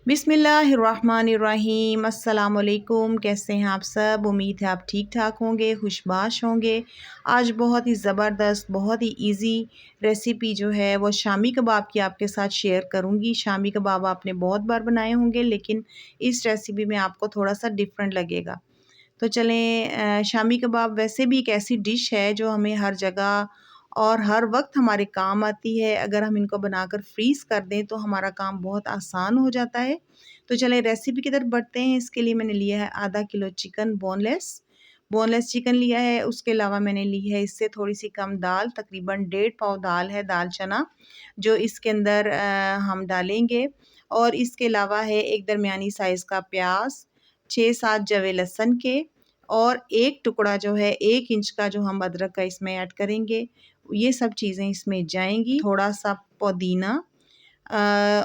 बिस्मिल्लाहिर्रहमानिर्रहीम। अस्सलामुअलैकुम। कैसे हैं आप सब? उम्मीद है आप ठीक ठाक होंगे, खुशबाश होंगे। आज बहुत ही ज़बरदस्त, बहुत ही इजी रेसिपी जो है वो शामी कबाब की आपके साथ शेयर करूंगी। शामी कबाब आपने बहुत बार बनाए होंगे, लेकिन इस रेसिपी में आपको थोड़ा सा डिफरेंट लगेगा। तो चलें, शामी कबाब वैसे भी एक ऐसी डिश है जो हमें हर जगह और हर वक्त हमारे काम आती है। अगर हम इनको बनाकर फ्रीज़ कर दें तो हमारा काम बहुत आसान हो जाता है। तो चलें रेसिपी की तरफ बढ़ते हैं। इसके लिए मैंने लिया है आधा kilo chicken boneless boneless chicken लिया है। उसके अलावा मैंने ली है इससे थोड़ी सी कम दाल, तकरीबन 1.5 पाव दाल है, दाल चना, जो इसके अंदर हम डालेंगे। और इसके अलावा है एक दरमियानी साइज़ का प्याज, 6-7 जवे लहसुन के, और एक टुकड़ा जो है 1 इंच का जो हम अदरक का इसमें ऐड करेंगे। ये सब चीज़ें इसमें जाएंगी। थोड़ा सा पुदीना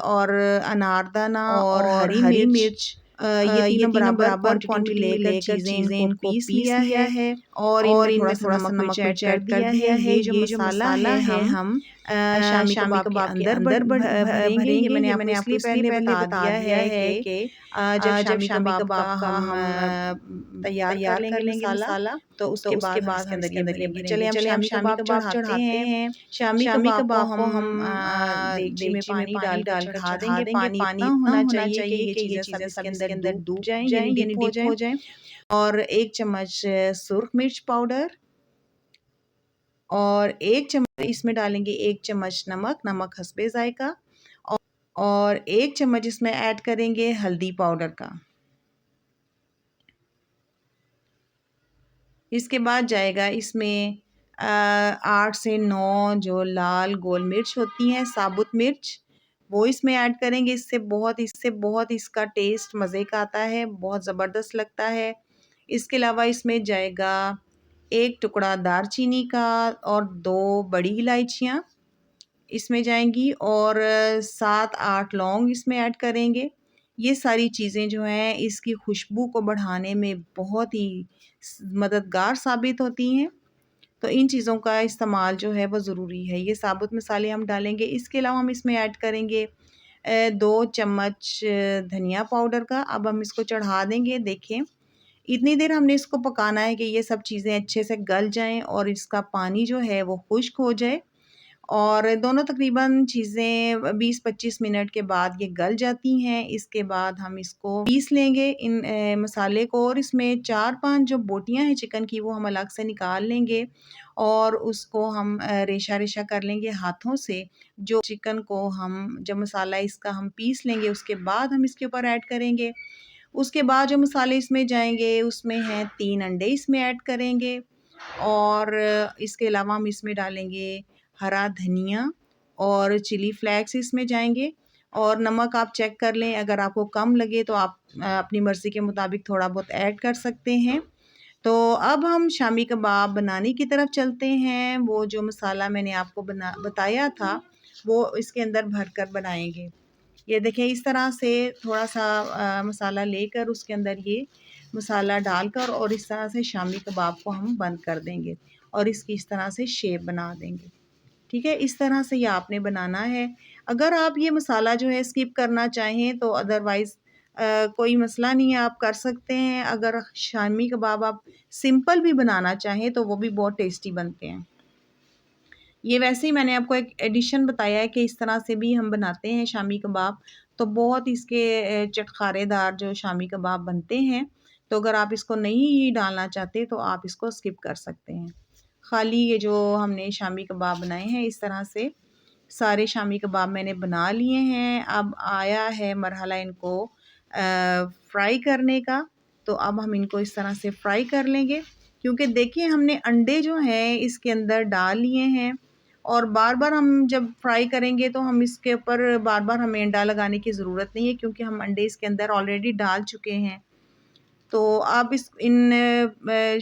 और अनारदाना और हरी मिर्च, ये तीनों बराबर क्वांटिटी में लेकर चीज़ें इनको पीस लिया है। और इनमें थोड़ा सा नमक मिर्च ऐड कर दिया है। ये जो मसाला है हम शामी कबाब के अंदर भरेंगे। ये मैंने आपको इसलिए पहले बता दिया है कि जब शामी कबाब का हम तैयार कर लेंगे मसाला, तो उसके बाद हम इसके अंदर ये भरेंगे। चले हम शामी कबाब चढ़ाते हैं। शामी कबाब को हम देगची में पानी डालकर चढ़ा देंगे। पानी इतना होना चाहिए कि ये चीज़ें सब इसके अंदर डूब जाएं, यानी डिप हो जाएं। और 1 चम्मच सुर्ख मिर्च पाउडर, और 1 चम्मच इसमें डालेंगे 1 चम्मच नमक, नमक हस्बे जायका, और 1 चम्मच इसमें ऐड करेंगे हल्दी पाउडर का। इसके बाद जाएगा इसमें 8 से 9 जो लाल गोल मिर्च होती हैं, साबुत मिर्च, वो इसमें ऐड करेंगे। इससे बहुत इसका टेस्ट मज़े का आता है, बहुत ज़बरदस्त लगता है। इसके अलावा इसमें जाएगा 1 टुकड़ा दारचीनी का, और 2 बड़ी इलायचियाँ इसमें जाएंगी, और 7-8 लौंग इसमें ऐड करेंगे। ये सारी चीज़ें जो हैं इसकी खुशबू को बढ़ाने में बहुत ही मददगार साबित होती हैं। तो इन चीज़ों का इस्तेमाल जो है वो ज़रूरी है। ये साबुत मसाले हम डालेंगे। इसके अलावा हम इसमें ऐड करेंगे 2 चम्मच धनिया पाउडर का। अब हम इसको चढ़ा देंगे। देखें, इतनी देर हमने इसको पकाना है कि ये सब चीज़ें अच्छे से गल जाएं और इसका पानी जो है वो खुश्क हो जाए। और दोनों तकरीबन चीज़ें 20-25 मिनट के बाद ये गल जाती हैं। इसके बाद हम इसको पीस लेंगे इन मसाले को, और इसमें 4-5 जो बोटियां हैं चिकन की वो हम अलग से निकाल लेंगे, और उसको हम रेशा रेशा कर लेंगे हाथों से। जो चिकन को हम जब मसाला इसका हम पीस लेंगे उसके बाद हम इसके ऊपर ऐड करेंगे। उसके बाद जो मसाले इसमें जाएंगे उसमें हैं 3 अंडे इसमें ऐड करेंगे, और इसके अलावा हम इसमें डालेंगे हरा धनिया और चिली फ्लेक्स इसमें जाएंगे। और नमक आप चेक कर लें, अगर आपको कम लगे तो आप अपनी मर्ज़ी के मुताबिक थोड़ा बहुत ऐड कर सकते हैं। तो अब हम शामी कबाब बनाने की तरफ चलते हैं। वो जो मसाला मैंने आपको बताया था वो इसके अंदर भरकर बनाएंगे। ये देखें, इस तरह से थोड़ा सा मसाला लेकर उसके अंदर ये मसाला डालकर और इस तरह से शामी कबाब को हम बंद कर देंगे और इसकी इस तरह से शेप बना देंगे। ठीक है, इस तरह से ये आपने बनाना है। अगर आप ये मसाला जो है स्किप करना चाहें तो अदरवाइज़ कोई मसला नहीं है, आप कर सकते हैं। अगर शामी कबाब आप सिंपल भी बनाना चाहें तो वो भी बहुत टेस्टी बनते हैं। ये वैसे ही मैंने आपको एक एडिशन बताया है कि इस तरह से भी हम बनाते हैं शामी कबाब। तो बहुत इसके चटखारेदार जो शामी कबाब बनते हैं। तो अगर आप इसको नहीं डालना चाहते तो आप इसको स्किप कर सकते हैं। खाली ये जो हमने शामी कबाब बनाए हैं, इस तरह से सारे शामी कबाब मैंने बना लिए हैं। अब आया है मरहला इनको फ्राई करने का। तो अब हम इनको इस तरह से फ्राई कर लेंगे, क्योंकि देखिए हमने अंडे जो हैं इसके अंदर डाल लिए हैं, और बार बार हम जब फ्राई करेंगे तो हम इसके ऊपर बार बार हमें अंडा लगाने की ज़रूरत नहीं है, क्योंकि हम अंडे इसके अंदर ऑलरेडी डाल चुके हैं। तो आप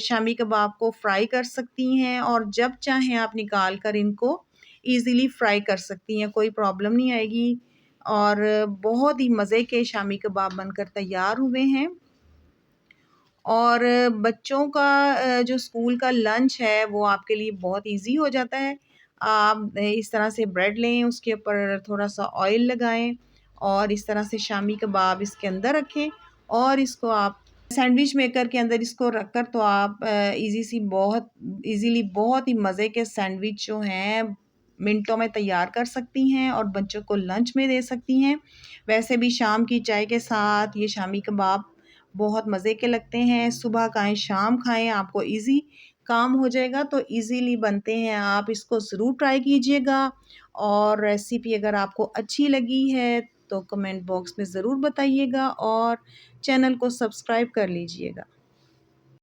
शामी कबाब को फ्राई कर सकती हैं, और जब चाहें आप निकाल कर इनको इजीली फ्राई कर सकती हैं, कोई प्रॉब्लम नहीं आएगी। और बहुत ही मज़े के शामी कबाब बनकर तैयार हुए हैं। और बच्चों का जो स्कूल का लंच है वो आपके लिए बहुत इजी हो जाता है। आप इस तरह से ब्रेड लें, उसके ऊपर थोड़ा सा ऑयल लगाएं और इस तरह से शामी कबाब इसके अंदर रखें और इसको आप सैंडविच मेकर के अंदर इसको रखकर तो आप इजीली बहुत ही मज़े के सैंडविच जो हैं मिनटों में तैयार कर सकती हैं और बच्चों को लंच में दे सकती हैं। वैसे भी शाम की चाय के साथ ये शामी कबाब बहुत मज़े के लगते हैं। सुबह खाएँ, शाम खाएँ, आपको ईज़ी काम हो जाएगा, तो ईज़िली बनते हैं। आप इसको ज़रूर ट्राई कीजिएगा और रेसिपी अगर आपको अच्छी लगी है तो कमेंट बॉक्स में ज़रूर बताइएगा और चैनल को सब्सक्राइब कर लीजिएगा।